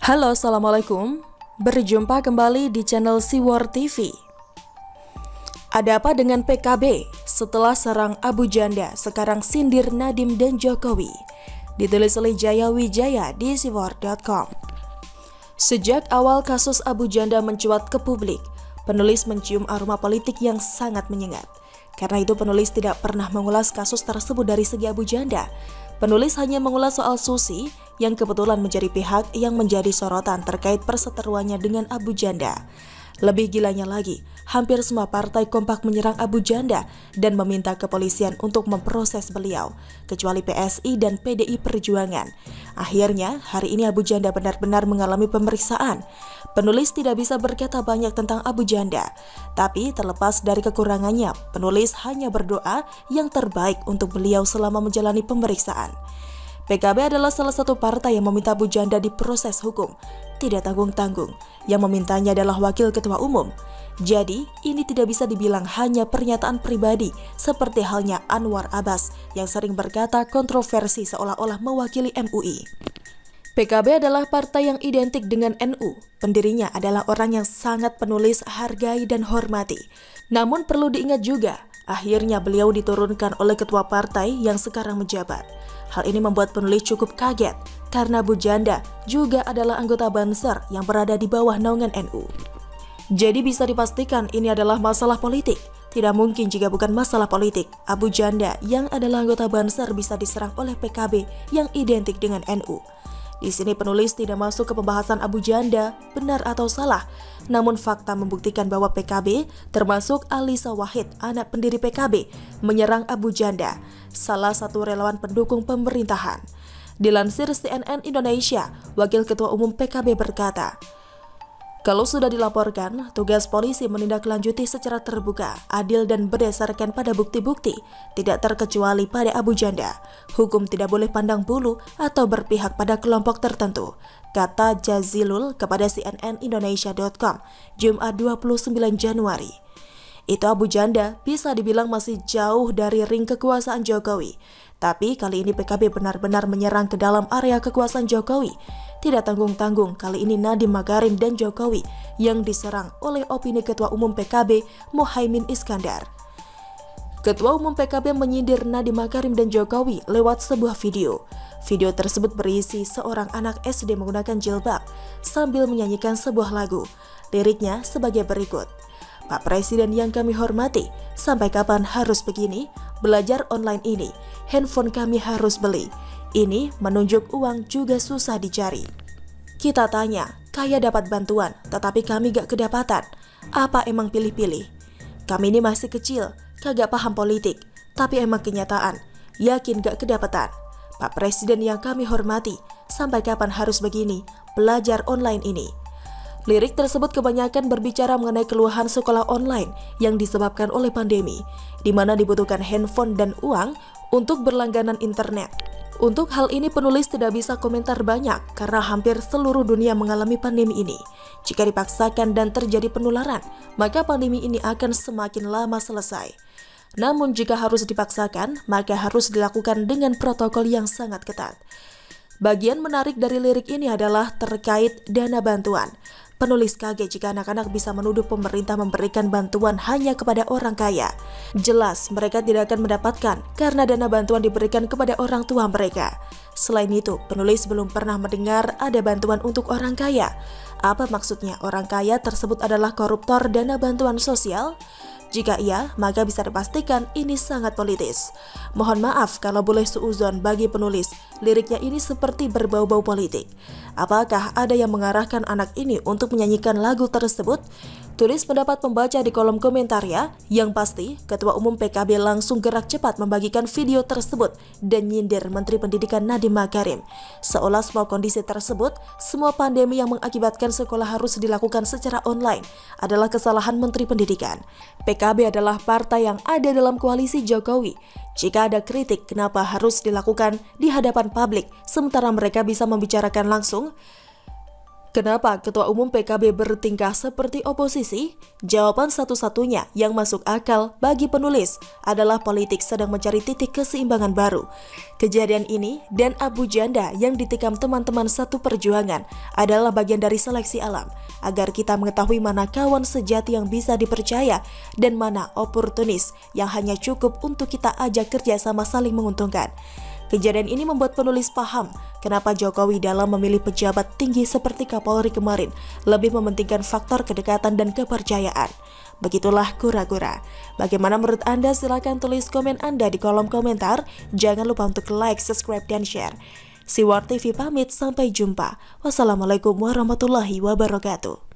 Halo, Assalamualaikum. Berjumpa kembali di channel Siwar TV. Ada apa dengan PKB setelah serang Abu Janda, sekarang sindir Nadiem dan Jokowi? Ditulis oleh Jaya Wijaya di siwar.com. Sejak awal kasus Abu Janda mencuat ke publik, penulis mencium aroma politik yang sangat menyengat. Karena itu penulis tidak pernah mengulas kasus tersebut dari segi Abu Janda. Penulis hanya mengulas soal Susi yang kebetulan menjadi pihak yang menjadi sorotan terkait perseteruannya dengan Abu Janda. Lebih gilanya lagi, hampir semua partai kompak menyerang Abu Janda dan meminta kepolisian untuk memproses beliau, kecuali PSI dan PDI Perjuangan. Akhirnya, hari ini Abu Janda benar-benar mengalami pemeriksaan. Penulis tidak bisa berkata banyak tentang Abu Janda, tapi terlepas dari kekurangannya, penulis hanya berdoa yang terbaik untuk beliau selama menjalani pemeriksaan. PKB adalah salah satu partai yang meminta Abu Janda diproses hukum, tidak tanggung-tanggung. Yang memintanya adalah Wakil Ketua Umum. Jadi, ini tidak bisa dibilang hanya pernyataan pribadi, seperti halnya Anwar Abbas yang sering berkata kontroversi seolah-olah mewakili MUI. PKB adalah partai yang identik dengan NU. Pendirinya adalah orang yang sangat penulis hargai dan hormati. Namun perlu diingat juga, akhirnya beliau diturunkan oleh ketua partai yang sekarang menjabat. Hal ini membuat penulis cukup kaget, karena Abu Janda juga adalah anggota Banser yang berada di bawah naungan NU. Jadi bisa dipastikan ini adalah masalah politik. Tidak mungkin jika bukan masalah politik, Abu Janda yang adalah anggota Banser bisa diserang oleh PKB yang identik dengan NU. Di sini penulis tidak masuk ke pembahasan Abu Janda, benar atau salah. Namun fakta membuktikan bahwa PKB, termasuk Alisa Wahid, anak pendiri PKB, menyerang Abu Janda, salah satu relawan pendukung pemerintahan. Dilansir CNN Indonesia, Wakil Ketua Umum PKB berkata, "Kalau sudah dilaporkan, tugas polisi menindaklanjuti secara terbuka, adil dan berdasarkan pada bukti-bukti, tidak terkecuali pada Abu Janda. Hukum tidak boleh pandang bulu atau berpihak pada kelompok tertentu," kata Jazilul kepada cnnindonesia.com, Jumat 29 Januari. Itu Abu Janda bisa dibilang masih jauh dari ring kekuasaan Jokowi. Tapi kali ini PKB benar-benar menyerang ke dalam area kekuasaan Jokowi. Tidak tanggung-tanggung, kali ini Nadiem Makarim dan Jokowi yang diserang oleh opini Ketua Umum PKB Muhaimin Iskandar. Ketua Umum PKB menyindir Nadiem Makarim dan Jokowi lewat sebuah video. Video tersebut berisi seorang anak SD menggunakan jilbab sambil menyanyikan sebuah lagu. Liriknya sebagai berikut. "Pak Presiden yang kami hormati, sampai kapan harus begini? Belajar online ini, handphone kami harus beli. Ini menunjuk uang juga susah dicari. Kita tanya, kaya dapat bantuan, tetapi kami gak kedapatan. Apa emang pilih-pilih? Kami ini masih kecil, kagak paham politik, tapi emang kenyataan, yakin gak kedapatan. Pak Presiden yang kami hormati, sampai kapan harus begini? Belajar online ini." Lirik tersebut kebanyakan berbicara mengenai keluhan sekolah online yang disebabkan oleh pandemi, di mana dibutuhkan handphone dan uang untuk berlangganan internet. Untuk hal ini penulis tidak bisa komentar banyak karena hampir seluruh dunia mengalami pandemi ini. Jika dipaksakan dan terjadi penularan, maka pandemi ini akan semakin lama selesai. Namun jika harus dipaksakan, maka harus dilakukan dengan protokol yang sangat ketat. Bagian menarik dari lirik ini adalah terkait dana bantuan. Penulis kaget jika anak-anak bisa menuduh pemerintah memberikan bantuan hanya kepada orang kaya. Jelas mereka tidak akan mendapatkan karena dana bantuan diberikan kepada orang tua mereka. Selain itu, penulis belum pernah mendengar ada bantuan untuk orang kaya. Apa maksudnya orang kaya tersebut adalah koruptor dana bantuan sosial? Jika iya, maka bisa dipastikan ini sangat politis. Mohon maaf kalau boleh suuzon bagi penulis, liriknya ini seperti berbau-bau politik. Apakah ada yang mengarahkan anak ini untuk menyanyikan lagu tersebut? Tulis pendapat pembaca di kolom komentar ya. Yang pasti, Ketua Umum PKB langsung gerak cepat membagikan video tersebut dan nyindir Menteri Pendidikan Nadiem Makarim. Seolah semua kondisi tersebut, semua pandemi yang mengakibatkan sekolah harus dilakukan secara online adalah kesalahan Menteri Pendidikan. PKB adalah partai yang ada dalam koalisi Jokowi. Jika ada kritik, kenapa harus dilakukan di hadapan publik, sementara mereka bisa membicarakan langsung? Kenapa Ketua Umum PKB bertingkah seperti oposisi? Jawaban satu-satunya yang masuk akal bagi penulis adalah politik sedang mencari titik keseimbangan baru. Kejadian ini dan Abu Janda yang ditikam teman-teman satu perjuangan adalah bagian dari seleksi alam, agar kita mengetahui mana kawan sejati yang bisa dipercaya dan mana oportunis yang hanya cukup untuk kita ajak kerja sama saling menguntungkan. Kejadian ini membuat penulis paham kenapa Jokowi dalam memilih pejabat tinggi seperti Kapolri kemarin lebih mementingkan faktor kedekatan dan kepercayaan. Begitulah kura-kura. Bagaimana menurut Anda? Silahkan tulis komen Anda di kolom komentar. Jangan lupa untuk like, subscribe, dan share. Siwar TV pamit, sampai jumpa. Wassalamualaikum warahmatullahi wabarakatuh.